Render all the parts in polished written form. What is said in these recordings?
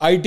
IT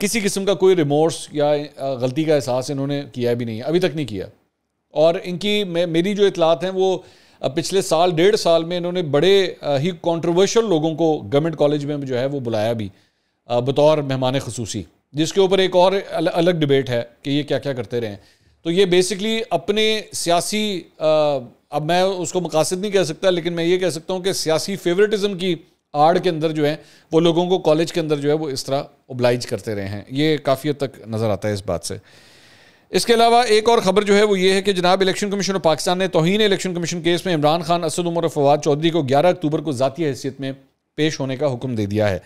کسی قسم کا کوئی ریمورس یا غلطی کا احساس انہوں نے کیا بھی نہیں ہے، ابھی تک نہیں کیا. اور ان کی میری جو اطلاعات ہیں وہ پچھلے سال 1.5 سال میں انہوں نے بڑے ہی کنٹروورشل لوگوں کو گورنمنٹ کالج میں جو ہے وہ بلایا بھی بطور مہمان خصوصی، جس کے اوپر ایک اور الگ ڈبیٹ ہے کہ یہ کیا کیا کرتے رہے ہیں. تو یہ بیسکلی اپنے سیاسی اب میں اس کو مقاصد نہیں کہہ سکتا، لیکن میں یہ کہہ سکتا ہوں کہ سیاسی فیورٹزم کی آڑ کے اندر جو ہے وہ لوگوں کو کالج کے اندر جو ہے وہ اس طرح اوبلائج کرتے رہے ہیں. یہ کافی حد تک نظر آتا ہے اس بات سے. اس کے علاوہ ایک اور خبر جو ہے وہ یہ ہے کہ جناب الیکشن کمیشن آف پاکستان نے توہین الیکشن کمیشن کیس میں عمران خان، اسد عمر اور فواد چودھری کو 11 اکتوبر کو ذاتی حیثیت میں پیش ہونے کا حکم دے دیا ہے.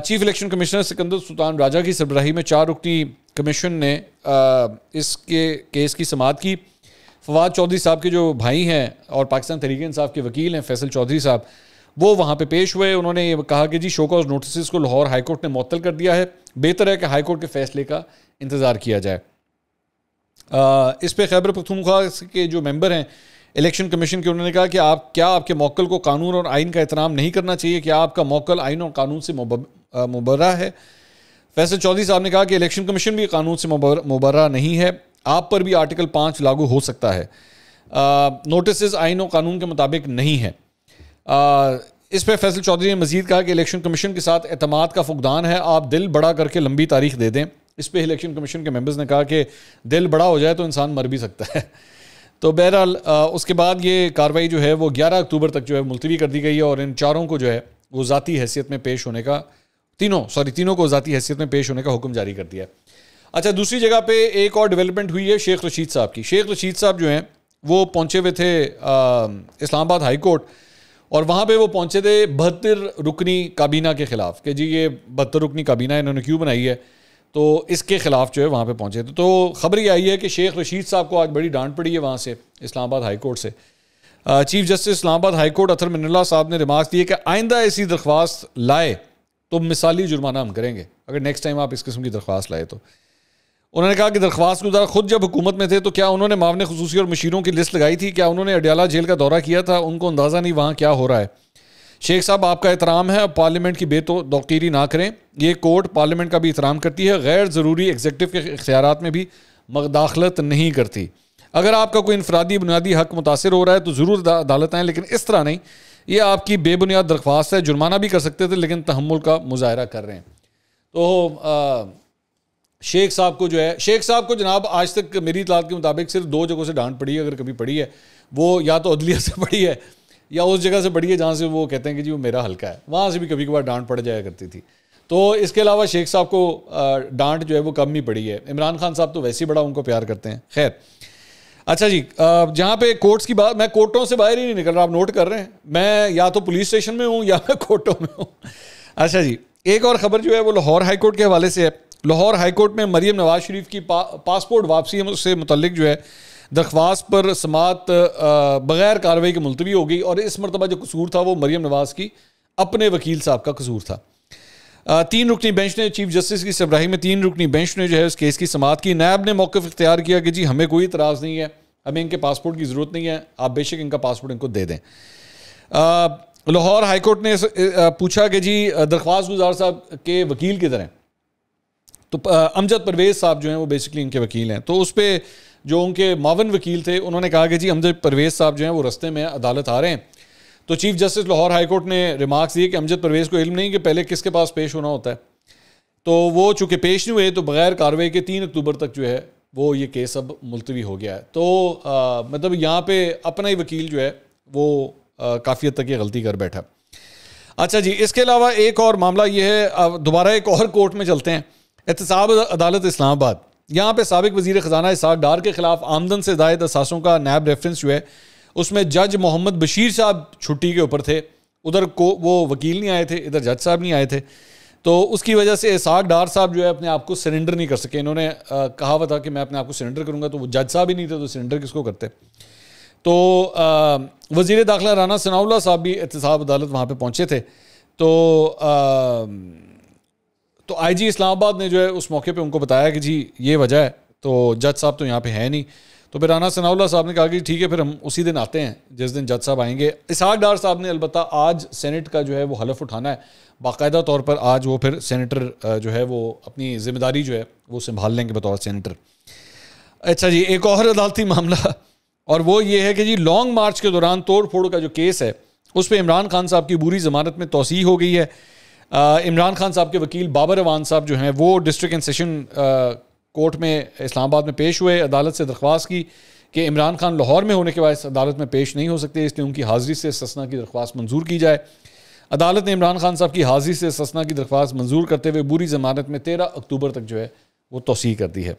چیف الیکشن کمشنر سکندر سلطان راجہ کی سربراہی میں 4 رکنی کمیشن نے اس کے کیس کی سماعت کی. فواد چودھری صاحب کے جو بھائی ہیں اور پاکستان تحریک انصاف کے وکیل ہیں فیصل چودھری صاحب، وہ وہاں پہ پیش ہوئے. انہوں نے یہ کہا کہ جی شو کاز نوٹسز کو لاہور ہائی کورٹ نے معطل کر دیا ہے، بہتر ہے کہ ہائی کورٹ کے فیصلے کا انتظار کیا جائے. اس پہ خیبر پختونخوا کے جو ممبر ہیں الیکشن کمیشن کے، انہوں نے کہا کہ آپ کے موکل کو قانون اور آئین کا احترام نہیں کرنا چاہیے، کہ آپ کا موکل آئین اور قانون سے مبرہ ہے. فیصل چودھری صاحب نے کہا کہ الیکشن کمیشن بھی قانون سے مبرہ نہیں ہے، آپ پر بھی آرٹیکل 5 لاگو ہو سکتا ہے، نوٹسز آئین و قانون کے مطابق نہیں ہے. اس پہ فیصل چودھری نے مزید کہا کہ الیکشن کمیشن کے ساتھ اعتماد کا فقدان ہے، آپ دل بڑا کر کے لمبی تاریخ دے دیں. اس پہ الیکشن کمیشن کے ممبرز نے کہا کہ دل بڑا ہو جائے تو انسان مر بھی سکتا ہے. تو بہرحال اس کے بعد یہ کارروائی جو ہے وہ 11 اکتوبر تک جو ہے ملتوی کر دی گئی ہے، اور ان چاروں کو جو ہے وہ ذاتی حیثیت میں پیش ہونے کا تینوں کو ذاتی حیثیت میں پیش ہونے کا حکم جاری کر دیا ہے. اچھا، دوسری جگہ پہ ایک اور ڈیولپمنٹ ہوئی ہے شیخ رشید صاحب کی. شیخ رشید صاحب جو ہیں وہ پہنچے ہوئے تھے اسلام آباد ہائی کورٹ، اور وہاں پہ وہ پہنچے تھے 72 رکنی کابینہ کے خلاف، کہ جی یہ 72 رکنی کابینہ انہوں نے کیوں بنائی ہے، تو اس کے خلاف جو ہے وہاں پہ پہنچے تھے. تو خبر یہ آئی ہے کہ شیخ رشید صاحب کو آج بڑی ڈانٹ پڑی ہے وہاں سے اسلام آباد ہائی کورٹ سے. چیف جسٹس اسلام آباد ہائی کورٹ اطہر من اللہ صاحب نے ریمارکس دیے کہ آئندہ ایسی درخواست لائے تو مثالی جرمانہ ہم کریں گے اگر نیکسٹ ٹائم آپ اس قسم کی درخواست لائے تو. انہوں نے کہا کہ درخواست گزار خود جب حکومت میں تھے تو کیا انہوں نے معاون خصوصی اور مشیروں کی لسٹ لگائی تھی؟ کیا انہوں نے اڈیالہ جیل کا دورہ کیا تھا؟ ان کو اندازہ نہیں وہاں کیا ہو رہا ہے. شیخ صاحب آپ کا احترام ہے، اب پارلیمنٹ کی بے توقیری نہ کریں. یہ کورٹ پارلیمنٹ کا بھی احترام کرتی ہے، غیر ضروری ایگزیکٹو کے اختیارات میں بھی مداخلت نہیں کرتی. اگر آپ کا کوئی انفرادی بنیادی حق متاثر ہو رہا ہے تو ضرور عدالت آئیں، لیکن اس طرح نہیں. یہ آپ کی بے بنیاد درخواست ہے، جرمانہ بھی کر سکتے تھے لیکن تحمل کا مظاہرہ کر رہے ہیں. تو شیخ صاحب کو جناب آج تک میری اطلاعات کے مطابق صرف 2 جگہوں سے ڈانٹ پڑی ہے، اگر کبھی پڑی ہے وہ یا تو عدلیہ سے پڑی ہے یا اس جگہ سے پڑی ہے جہاں سے وہ کہتے ہیں کہ جی وہ میرا حلقہ ہے، وہاں سے بھی کبھی کبھار ڈانٹ پڑ جایا کرتی تھی. تو اس کے علاوہ شیخ صاحب کو ڈانٹ جو ہے وہ کم ہی پڑی ہے. عمران خان صاحب تو ویسے ہی بڑا ان کو پیار کرتے ہیں. خیر، اچھا جی، جہاں پہ کورٹس کی بات، میں کورٹوں سے باہر ہی نہیں نکل رہا، آپ نوٹ کر رہے ہیں، میں یا تو پولیس اسٹیشن میں ہوں یا میں کورٹوں میں ہوں. اچھا جی، ایک اور خبر جو ہے وہ لاہور ہائی کورٹ کے حوالے سے ہے. لاہور ہائی کورٹ میں مریم نواز شریف کی پاسپورٹ واپسی سے متعلق جو ہے درخواست پر سماعت بغیر کارروائی کے ملتوی ہو گئی، اور اس مرتبہ جو قصور تھا وہ مریم نواز کی اپنے وکیل صاحب کا قصور تھا. 3 رکنی بینچ نے، چیف جسٹس کی سربراہی میں 3 رکنی بینچ نے جو ہے اس کیس کی سماعت کی. نیب نے موقف اختیار کیا کہ جی ہمیں کوئی اعتراض نہیں ہے، ہمیں ان کے پاسپورٹ کی ضرورت نہیں ہے، آپ بے شک ان کا پاسپورٹ ان کو دے دیں. لاہور ہائی کورٹ نے پوچھا کہ جی درخواست گزار صاحب کے وکیل کدھر ہیں، تو امجد پرویز صاحب جو ہیں وہ بیسکلی ان کے وکیل ہیں. تو اس پہ جو ان کے معاون وکیل تھے انہوں نے کہا کہ جی امجد پرویز صاحب جو ہیں وہ رستے میں عدالت آ رہے ہیں. تو chief justice Lahore high court نے ریمارکس دیے کہ امجد پرویز کو علم نہیں کہ پہلے کس کے پاس پیش ہونا ہوتا ہے، تو وہ چونکہ پیش نہیں ہوئے تو بغیر کارروائی کے 3 اکتوبر تک جو ہے وہ یہ کیس اب ملتوی ہو گیا ہے. تو مطلب یہاں پہ اپنا ہی وکیل جو ہے وہ کافی حد تک یہ غلطی کر بیٹھا. اچھا جی، اس کے علاوہ ایک اور معاملہ یہ ہے، دوبارہ ایک اور کورٹ میں چلتے ہیں. احتساب عدالت اسلام آباد، یہاں پہ سابق وزیر خزانہ اسحاق ڈار کے خلاف آمدن سے زائد اثاثوں کا نیب ریفرنس جو ہے اس میں جج محمد بشیر صاحب چھٹی کے اوپر تھے. ادھر کو وہ وکیل نہیں آئے تھے، ادھر جج صاحب نہیں آئے تھے، تو اس کی وجہ سے اسحاق ڈار صاحب جو ہے اپنے آپ کو سرنڈر نہیں کر سکے. انہوں نے کہا ہوا تھا کہ میں اپنے آپ کو سرنڈر کروں گا، تو وہ جج صاحب ہی نہیں تھے تو سرنڈر کس کو کرتے. تو وزیر داخلہ رانا ثناء اللہ صاحب بھی احتساب عدالت وہاں پہ پہنچے تھے. تو آئی جی اسلام آباد نے جو ہے اس موقع پہ ان کو بتایا کہ جی یہ وجہ ہے، تو جج صاحب تو یہاں پہ ہے نہیں. تو پھر رانا ثناء اللہ صاحب نے کہا کہ ٹھیک ہے پھر ہم اسی دن آتے ہیں جس دن جج صاحب آئیں گے. اسحاق ڈار صاحب نے البتہ آج سینٹ کا جو ہے وہ حلف اٹھانا ہے باقاعدہ طور پر. آج وہ پھر سینیٹر جو ہے وہ اپنی ذمہ داری جو ہے وہ سنبھال لیں گے بطور سینیٹر. اچھا جی, ایک اور عدالتی معاملہ اور وہ یہ ہے کہ جی لانگ مارچ کے دوران توڑ پھوڑ کا جو کیس ہے اس پہ عمران خان صاحب کی عبوری ضمانت میں توسیع ہو گئی ہے. عمران خان صاحب کے وکیل بابر اوان صاحب جو ہیں وہ ڈسٹرکٹ اینڈ سیشن کورٹ میں اسلام آباد میں پیش ہوئے. عدالت سے درخواست کی کہ عمران خان لاہور میں ہونے کے باعث عدالت میں پیش نہیں ہو سکتے, اس لیے ان کی حاضری سے استثناء کی درخواست منظور کی جائے. عدالت نے عمران خان صاحب کی حاضری سے استثناء کی درخواست منظور کرتے ہوئے عبوری ضمانت میں 13 اکتوبر تک جو ہے وہ توسیع کر دی ہے.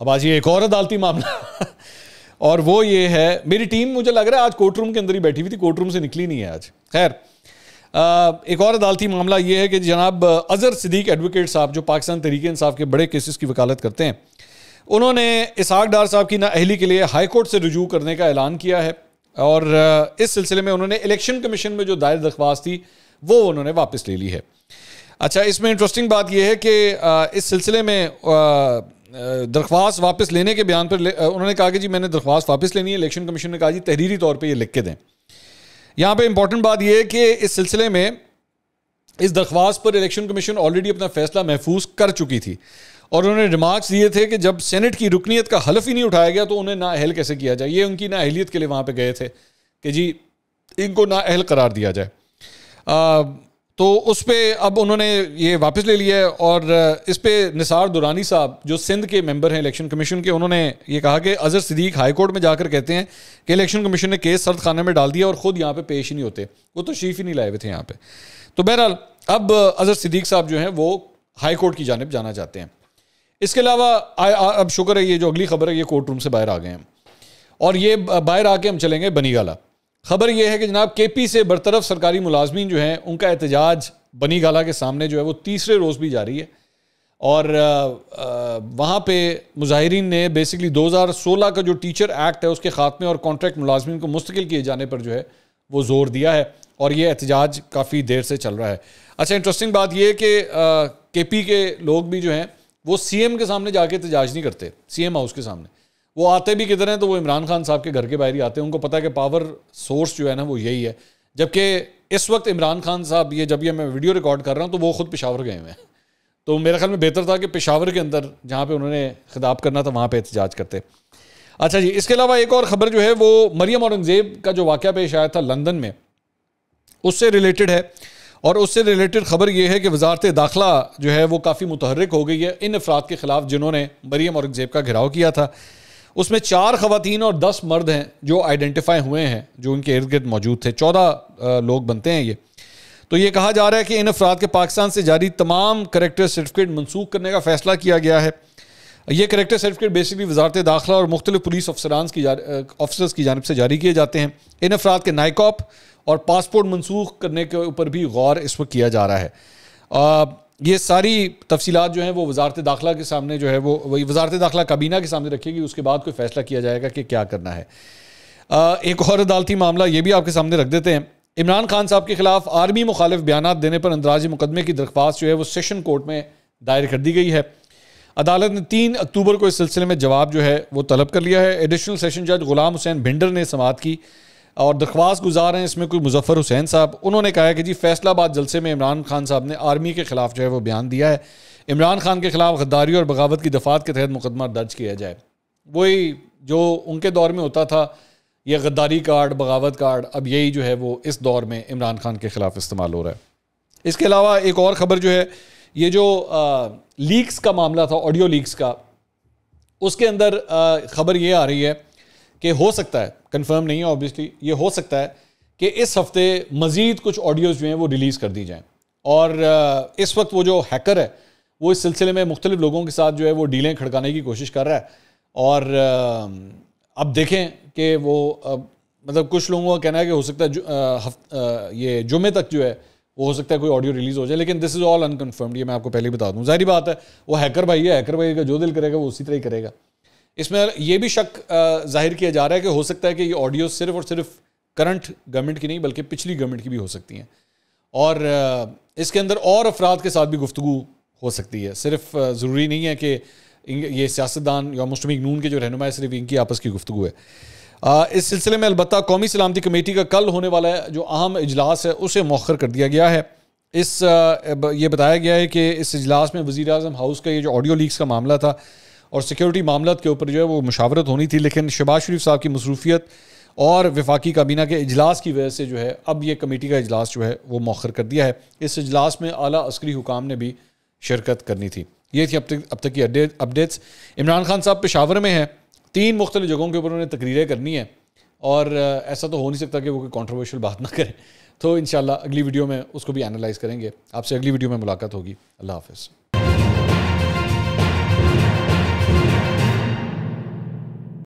اب آج یہ ایک اور عدالتی معاملہ اور وہ یہ ہے, میری ٹیم مجھے لگ رہا ہے آج کورٹ روم کے اندر ہی بیٹھی ہوئی تھی, کورٹ روم سے نکلی نہیں ہے آج. خیر, ایک اور عدالتی معاملہ یہ ہے کہ جناب اظہر صدیق ایڈوکیٹ صاحب جو پاکستان تحریک انصاف کے بڑے کیسز کی وکالت کرتے ہیں, انہوں نے اسحاق ڈار صاحب کی نااہلی کے لیے ہائی کورٹ سے رجوع کرنے کا اعلان کیا ہے اور اس سلسلے میں انہوں نے الیکشن کمیشن میں جو دائر درخواست تھی وہ انہوں نے واپس لے لی ہے. اچھا, اس میں انٹرسٹنگ بات یہ ہے کہ اس سلسلے میں درخواست واپس لینے کے بیان پر انہوں نے کہا کہ جی میں نے درخواست واپس لینی ہے. الیکشن کمیشن نے کہا جی تحریری طور پہ یہ لکھ کے دیں. یہاں پہ امپورٹنٹ بات یہ ہے کہ اس سلسلے میں اس درخواست پر الیکشن کمیشن آلریڈی اپنا فیصلہ محفوظ کر چکی تھی اور انہوں نے ریمارکس دیے تھے کہ جب سینٹ کی رکنیت کا حلف ہی نہیں اٹھایا گیا تو انہیں نااہل کیسے کیا جائے. یہ ان کی نااہلیت کے لیے وہاں پہ گئے تھے کہ جی ان کو نااہل قرار دیا جائے. تو اس پہ اب انہوں نے یہ واپس لے لیا ہے اور اس پہ نثار درانی صاحب جو سندھ کے ممبر ہیں الیکشن کمیشن کے, انہوں نے یہ کہا کہ اظہر صدیق ہائی کورٹ میں جا کر کہتے ہیں کہ الیکشن کمیشن نے کیس سرد خانے میں ڈال دیا اور خود یہاں پہ پیش ہی نہیں ہوتے, وہ تو تشریف ہی نہیں لائے ہوئے تھے یہاں پہ. تو بہرحال اب اظہر صدیق صاحب جو ہیں وہ ہائی کورٹ کی جانب جانا چاہتے ہیں. اس کے علاوہ اب شکر ہے یہ جو اگلی خبر ہے یہ کورٹ روم سے باہر آ گئے ہیں اور یہ باہر آ کے ہم چلیں گے بنی گالہ. خبر یہ ہے کہ جناب کے پی سے برطرف سرکاری ملازمین جو ہیں ان کا احتجاج بنی گالہ کے سامنے جو ہے وہ تیسرے روز بھی جاری ہے اور وہاں پہ مظاہرین نے بیسکلی 2016 کا جو ٹیچر ایکٹ ہے اس کے خاتمے اور کانٹریکٹ ملازمین کو مستقل کیے جانے پر جو ہے وہ زور دیا ہے اور یہ احتجاج کافی دیر سے چل رہا ہے. اچھا, انٹرسٹنگ بات یہ ہے کہ کے پی کے لوگ بھی جو ہیں وہ سی ایم کے سامنے جا کے احتجاج نہیں کرتے, سی ایم ہاؤس کے سامنے. وہ آتے بھی کدھر ہیں تو وہ عمران خان صاحب کے گھر کے باہر ہی آتے ہیں. ان کو پتہ ہے کہ پاور سورس جو ہے نا وہ یہی ہے. جبکہ اس وقت عمران خان صاحب جب میں ویڈیو ریکارڈ کر رہا ہوں تو وہ خود پشاور گئے ہوئے ہیں, تو میرے خیال میں بہتر تھا کہ پشاور کے اندر جہاں پہ انہوں نے خطاب کرنا تھا وہاں پہ احتجاج کرتے. اچھا جی, اس کے علاوہ ایک اور خبر جو ہے وہ مریم اورنگزیب کا جو واقعہ پیش آیا تھا لندن میں اس سے ریلیٹڈ ہے اور اس سے ریلیٹڈ خبر یہ ہے کہ وزارت داخلہ جو ہے وہ کافی متحرک ہو گئی ہے ان افراد کے خلاف جنہوں نے مریم اورنگزیب کا گھیراؤ کیا تھا. اس میں 4 خواتین اور 10 مرد ہیں جو آئیڈینٹیفائی ہوئے ہیں جو ان کے ارد گرد موجود تھے. 14 لوگ بنتے ہیں یہ. تو یہ کہا جا رہا ہے کہ ان افراد کے پاکستان سے جاری تمام کریکٹر سرٹیفکیٹ منسوخ کرنے کا فیصلہ کیا گیا ہے. یہ کریکٹر سرٹیفکیٹ بیسکلی وزارت داخلہ اور مختلف پولیس آفیسرز کی جانب سے جاری کیے جاتے ہیں. ان افراد کے نائکاپ اور پاسپورٹ منسوخ کرنے کے اوپر بھی غور اس وقت کیا جا رہا ہے. یہ ساری تفصیلات جو ہیں وہ وزارت داخلہ کے سامنے جو ہے وہ وزارت داخلہ کابینہ کے سامنے رکھے گی, اس کے بعد کوئی فیصلہ کیا جائے گا کہ کیا کرنا ہے. ایک اور عدالتی معاملہ یہ بھی آپ کے سامنے رکھ دیتے ہیں. عمران خان صاحب کے خلاف آرمی مخالف بیانات دینے پر اندراج مقدمے کی درخواست جو ہے وہ سیشن کورٹ میں دائر کر دی گئی ہے. عدالت نے 3 اکتوبر کو اس سلسلے میں جواب جو ہے وہ طلب کر لیا ہے. ایڈیشنل سیشن جج غلام حسین بھنڈر نے سماعت کی اور درخواست گزار ہیں اس میں کوئی مظفر حسین صاحب. انہوں نے کہا ہے کہ جی فیصلہ باد جلسے میں عمران خان صاحب نے آرمی کے خلاف جو ہے وہ بیان دیا ہے. عمران خان کے خلاف غداری اور بغاوت کی دفعات کے تحت مقدمہ درج کیا جائے. وہی جو ان کے دور میں ہوتا تھا یہ غداری کارڈ بغاوت کارڈ, اب یہی جو ہے وہ اس دور میں عمران خان کے خلاف استعمال ہو رہا ہے. اس کے علاوہ ایک اور خبر جو ہے یہ جو لیکس کا معاملہ تھا, آڈیو لیکس کا, اس کے اندر خبر یہ آ رہی ہے کہ ہو سکتا ہے, کنفرم نہیں ہے اوبیسلی, یہ ہو سکتا ہے کہ اس ہفتے مزید کچھ آڈیوز جو ہیں وہ ریلیز کر دی جائیں. اور اس وقت وہ جو ہیکر ہے وہ اس سلسلے میں مختلف لوگوں کے ساتھ جو ہے وہ ڈیلیں کھڑکانے کی کوشش کر رہا ہے. اور اب دیکھیں کہ وہ مطلب کچھ لوگوں کا کہنا ہے کہ ہو سکتا ہے یہ جمعے تک جو ہے وہ ہو سکتا ہے کوئی آڈیو ریلیز ہو جائے, لیکن دس از آل انکنفرمڈ. یہ میں آپ کو پہلے بتا دوں, ظاہری بات ہے وہ ہیکر بھائی ہے, ہیکر بھائی کا جو دل کرے گا وہ اسی طرح ہی کرے گا. اس میں یہ بھی شک ظاہر کیا جا رہا ہے کہ ہو سکتا ہے کہ یہ آڈیو صرف اور صرف کرنٹ گورنمنٹ کی نہیں بلکہ پچھلی گورنمنٹ کی بھی ہو سکتی ہیں, اور اس کے اندر اور افراد کے ساتھ بھی گفتگو ہو سکتی ہے. صرف ضروری نہیں ہے کہ یہ سیاستدان یوم مسلمین نون کے جو رہنما ہے صرف ان کی آپس کی گفتگو ہے. اس سلسلے میں البتہ قومی سلامتی کمیٹی کا کل ہونے والا جو اہم اجلاس ہے اسے مؤخر کر دیا گیا ہے. یہ بتایا گیا ہے کہ اس اجلاس میں وزیر اعظم ہاؤس کا یہ جو آڈیو لیکس کا معاملہ تھا اور سیکیورٹی معاملات کے اوپر جو ہے وہ مشاورت ہونی تھی، لیکن شہباز شریف صاحب کی مصروفیت اور وفاقی کابینہ کے اجلاس کی وجہ سے جو ہے اب یہ کمیٹی کا اجلاس جو ہے وہ مؤخر کر دیا ہے. اس اجلاس میں اعلیٰ عسکری حکام نے بھی شرکت کرنی تھی. یہ تھی اب تک کی اپڈیٹس. عمران خان صاحب پشاور میں ہیں، 3 مختلف جگہوں کے اوپر انہوں نے تقریریں کرنی ہیں اور ایسا تو ہو نہیں سکتا کہ وہ کوئی کنٹروورشل بات نہ کریں. تو انشاءاللہ اگلی ویڈیو میں اس کو بھی اینالائز کریں گے. آپ سے اگلی ویڈیو میں ملاقات ہوگی. اللہ حافظ.